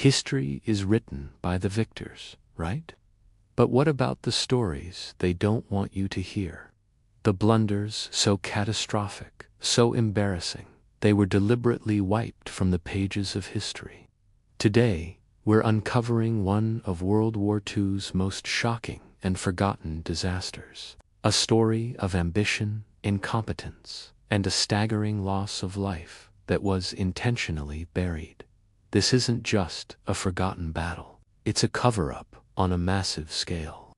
History is written by the victors, right? But what about the stories they don't want you to hear? The blunders so catastrophic, so embarrassing, they were deliberately wiped from the pages of history. Today, we're uncovering one of World War II's most shocking and forgotten disasters. A story of ambition, incompetence, and a staggering loss of life that was intentionally buried. This isn't just a forgotten battle. It's a cover-up on a massive scale.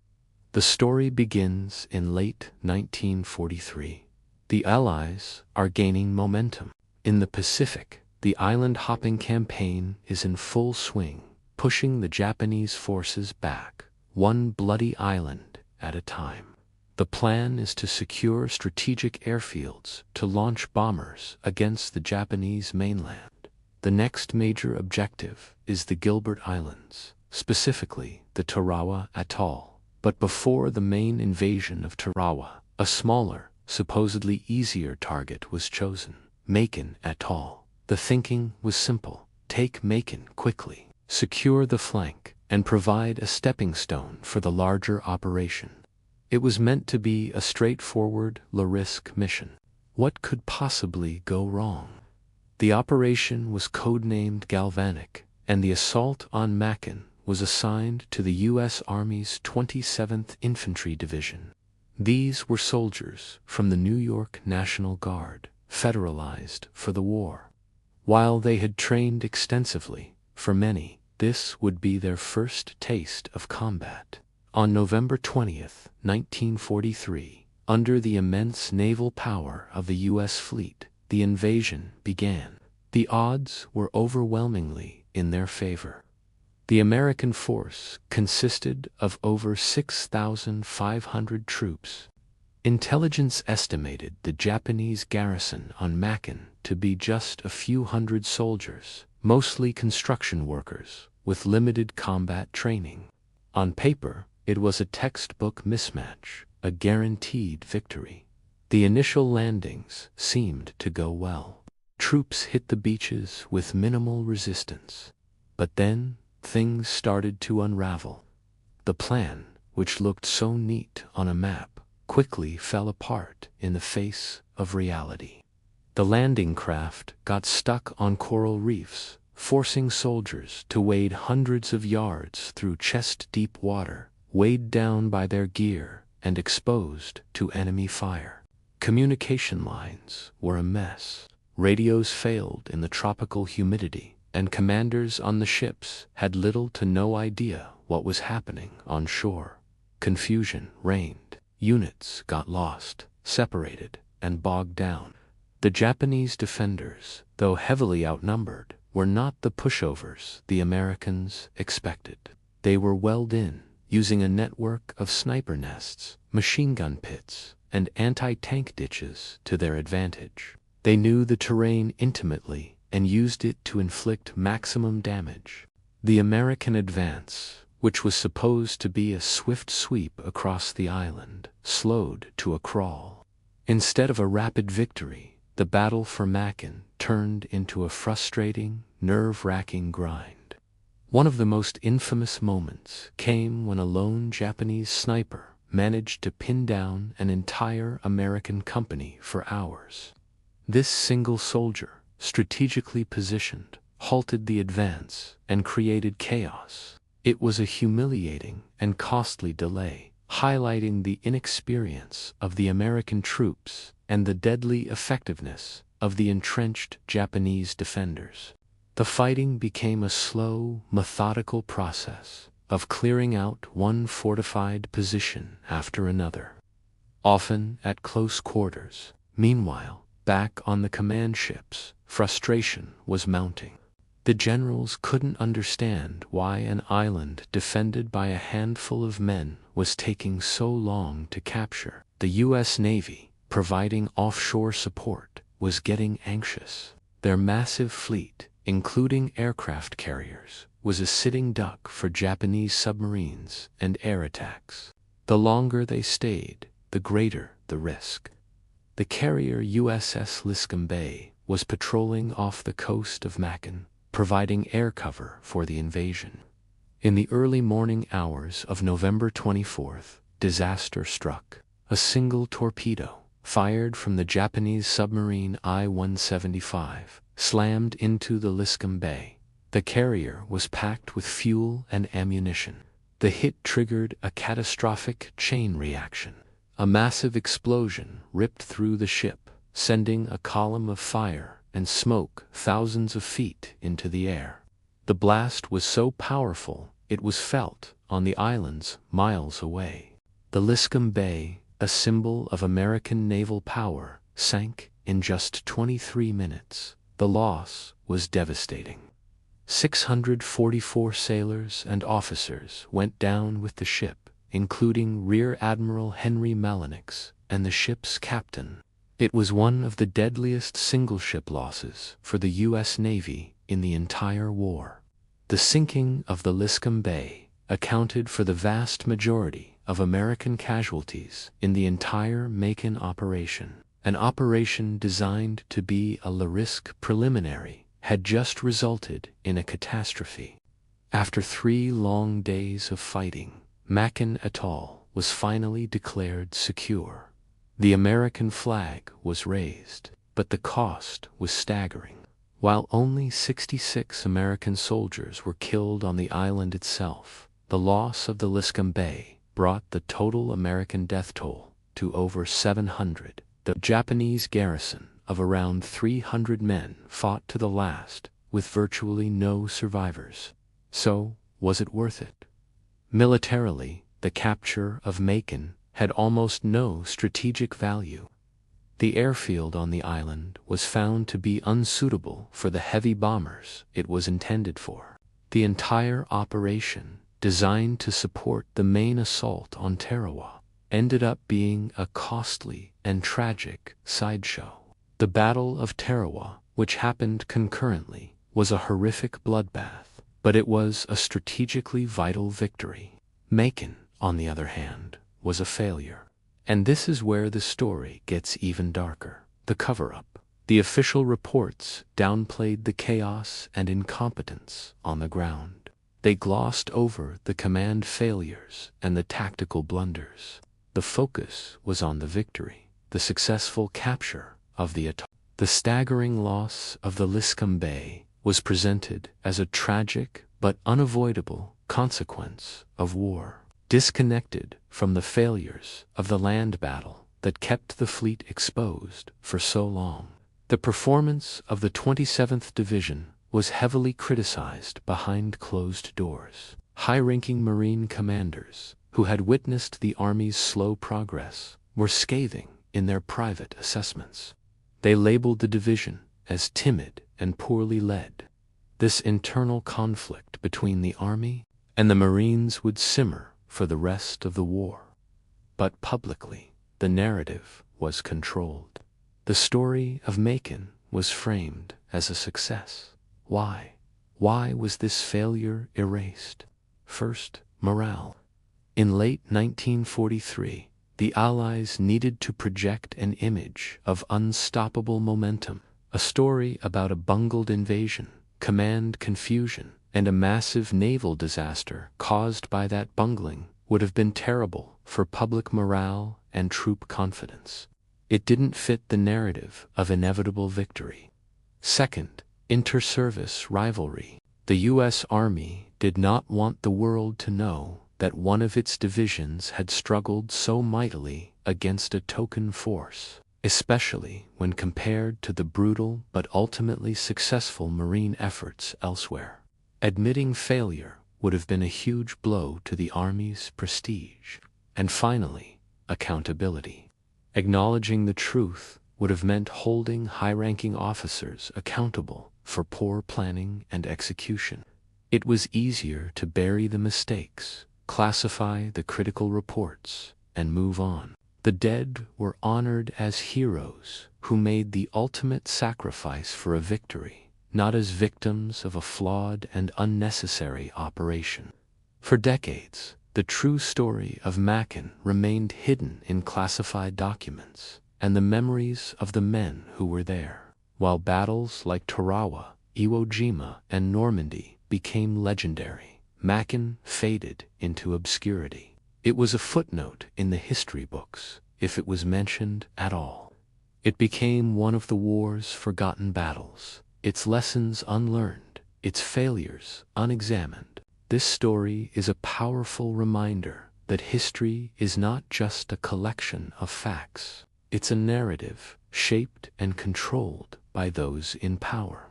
The story begins in late 1943. The Allies are gaining momentum. In the Pacific, the island-hopping campaign is in full swing, pushing the Japanese forces back, one bloody island at a time. The plan is to secure strategic airfields to launch bombers against the Japanese mainland. The next major objective is the Gilbert Islands, specifically the Tarawa Atoll. But before the main invasion of Tarawa, a smaller, supposedly easier target was chosen: Macon Atoll. The thinking was simple: take Macon quickly, secure the flank, and provide a stepping stone for the larger operation. It was meant to be a straightforward, low-risk mission. What could possibly go wrong? The operation was codenamed Galvanic, and the assault on Macon was assigned to the U.S. Army's 27th Infantry Division. These were soldiers from the New York National Guard, federalized for the war. While they had trained extensively, for many, this would be their first taste of combat. On November 20th, 1943, under the immense naval power of the U.S. fleet, the invasion began. The odds were overwhelmingly in their favor. The American force consisted of over 6,500 troops. Intelligence estimated the Japanese garrison on Macon to be just a few hundred soldiers, mostly construction workers, with limited combat training. On paper, it was a textbook mismatch, a guaranteed victory. The initial landings seemed to go well. Troops hit the beaches with minimal resistance. But then, things started to unravel. The plan, which looked so neat on a map, quickly fell apart in the face of reality. The landing craft got stuck on coral reefs, forcing soldiers to wade hundreds of yards through chest-deep water, weighed down by their gear and exposed to enemy fire. Communication lines were a mess. Radios failed in the tropical humidity, and commanders on the ships had little to no idea what was happening on shore. Confusion reigned. Units got lost, separated, and bogged down. The Japanese defenders, though heavily outnumbered, were not the pushovers the Americans expected. They were welled in, using a network of sniper nests, machine gun pits, and anti-tank ditches to their advantage. They knew the terrain intimately and used it to inflict maximum damage. The American advance, which was supposed to be a swift sweep across the island, slowed to a crawl. Instead of a rapid victory, the battle for Macon turned into a frustrating, nerve-wracking grind. One of the most infamous moments came when a lone Japanese sniper managed to pin down an entire American company for hours. This single soldier, strategically positioned, halted the advance and created chaos. It was a humiliating and costly delay, highlighting the inexperience of the American troops and the deadly effectiveness of the entrenched Japanese defenders. The fighting became a slow, methodical process of clearing out one fortified position after another, often at close quarters. Meanwhile, back on the command ships, frustration was mounting. The generals couldn't understand why an island defended by a handful of men was taking so long to capture. The U.S. Navy, providing offshore support, was getting anxious. Their massive fleet, including aircraft carriers, was a sitting duck for Japanese submarines and air attacks. The longer they stayed, the greater the risk. The carrier USS Liscombe Bay was patrolling off the coast of Macon, providing air cover for the invasion. In the early morning hours of November 24th, disaster struck. A single torpedo, fired from the Japanese submarine I-175, slammed into the Liscum Bay. The carrier was packed with fuel and ammunition. The hit triggered a catastrophic chain reaction. A massive explosion ripped through the ship, sending a column of fire and smoke thousands of feet into the air. The blast was so powerful it was felt on the islands miles away. The Liscum Bay, a symbol of American naval power, sank in just 23 minutes. The loss was devastating. 644 sailors and officers went down with the ship, including Rear Admiral Henry Mallenix and the ship's captain. It was one of the deadliest single-ship losses for the U.S. Navy in the entire war. The sinking of the Liscum Bay accounted for the vast majority of American casualties in the entire Macon operation. An operation designed to be a low-risk preliminary had just resulted in a catastrophe. After 3 long days of fighting, Macon Atoll was finally declared secure. The American flag was raised, but the cost was staggering. While only 66 American soldiers were killed on the island itself, the loss of the Liscum Bay brought the total American death toll to over 700. The Japanese garrison of around 300 men fought to the last, with virtually no survivors. So, was it worth it? Militarily, the capture of Macon had almost no strategic value. The airfield on the island was found to be unsuitable for the heavy bombers it was intended for. The entire operation, designed to support the main assault on Tarawa, ended up being a costly and tragic sideshow. The Battle of Tarawa, which happened concurrently, was a horrific bloodbath, but it was a strategically vital victory. Macon, on the other hand, was a failure. And this is where the story gets even darker. The cover-up. The official reports downplayed the chaos and incompetence on the ground. They glossed over the command failures and the tactical blunders. The focus was on the victory, the successful capture of the atoll. The staggering loss of the Liscum Bay was presented as a tragic but unavoidable consequence of war, disconnected from the failures of the land battle that kept the fleet exposed for so long. The performance of the 27th Division was heavily criticized behind closed doors. High-ranking Marine commanders, who had witnessed the Army's slow progress, were scathing in their private assessments. They labeled the division as timid and poorly led. This internal conflict between the Army and the Marines would simmer for the rest of the war. But publicly, the narrative was controlled. The story of Macon was framed as a success. Why? Why was this failure erased? First, morale. In late 1943, the Allies needed to project an image of unstoppable momentum, a story about a bungled invasion, command confusion, and a massive naval disaster caused by that bungling would have been terrible for public morale and troop confidence. It didn't fit the narrative of inevitable victory. Second, inter-service rivalry. The U.S. Army did not want the world to know that one of its divisions had struggled so mightily against a token force, especially when compared to the brutal but ultimately successful Marine efforts elsewhere. Admitting failure would have been a huge blow to the Army's prestige. And finally, accountability. Acknowledging the truth would have meant holding high-ranking officers accountable for poor planning and execution. It was easier to bury the mistakes, classify the critical reports, and move on. The dead were honored as heroes who made the ultimate sacrifice for a victory, not as victims of a flawed and unnecessary operation. For decades, the true story of Macon remained hidden in classified documents and the memories of the men who were there, while battles like Tarawa, Iwo Jima and Normandy became legendary. Makin faded into obscurity. It was a footnote in the history books, if it was mentioned at all. It became one of the war's forgotten battles, its lessons unlearned, its failures unexamined. This story is a powerful reminder that history is not just a collection of facts. It's a narrative shaped and controlled by those in power.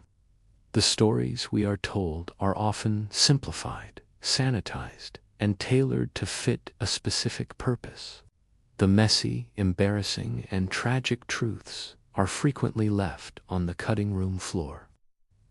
The stories we are told are often simplified, sanitized, and tailored to fit a specific purpose. The messy, embarrassing, and tragic truths are frequently left on the cutting room floor.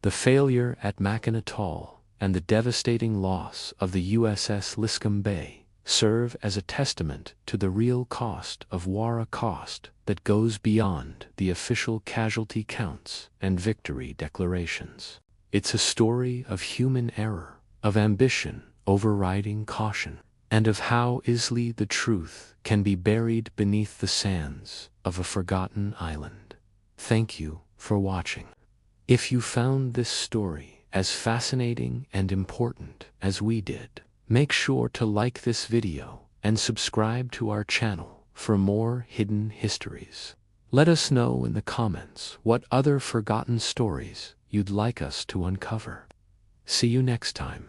The failure at Mackinac Atoll and the devastating loss of the USS Liscum Bay serve as a testament to the real cost of war, a cost that goes beyond the official casualty counts and victory declarations. It's a story of human error, of ambition overriding caution, and of how easily the truth can be buried beneath the sands of a forgotten island. Thank you for watching. If you found this story as fascinating and important as we did, make sure to like this video and subscribe to our channel for more hidden histories. Let us know in the comments what other forgotten stories you'd like us to uncover. See you next time.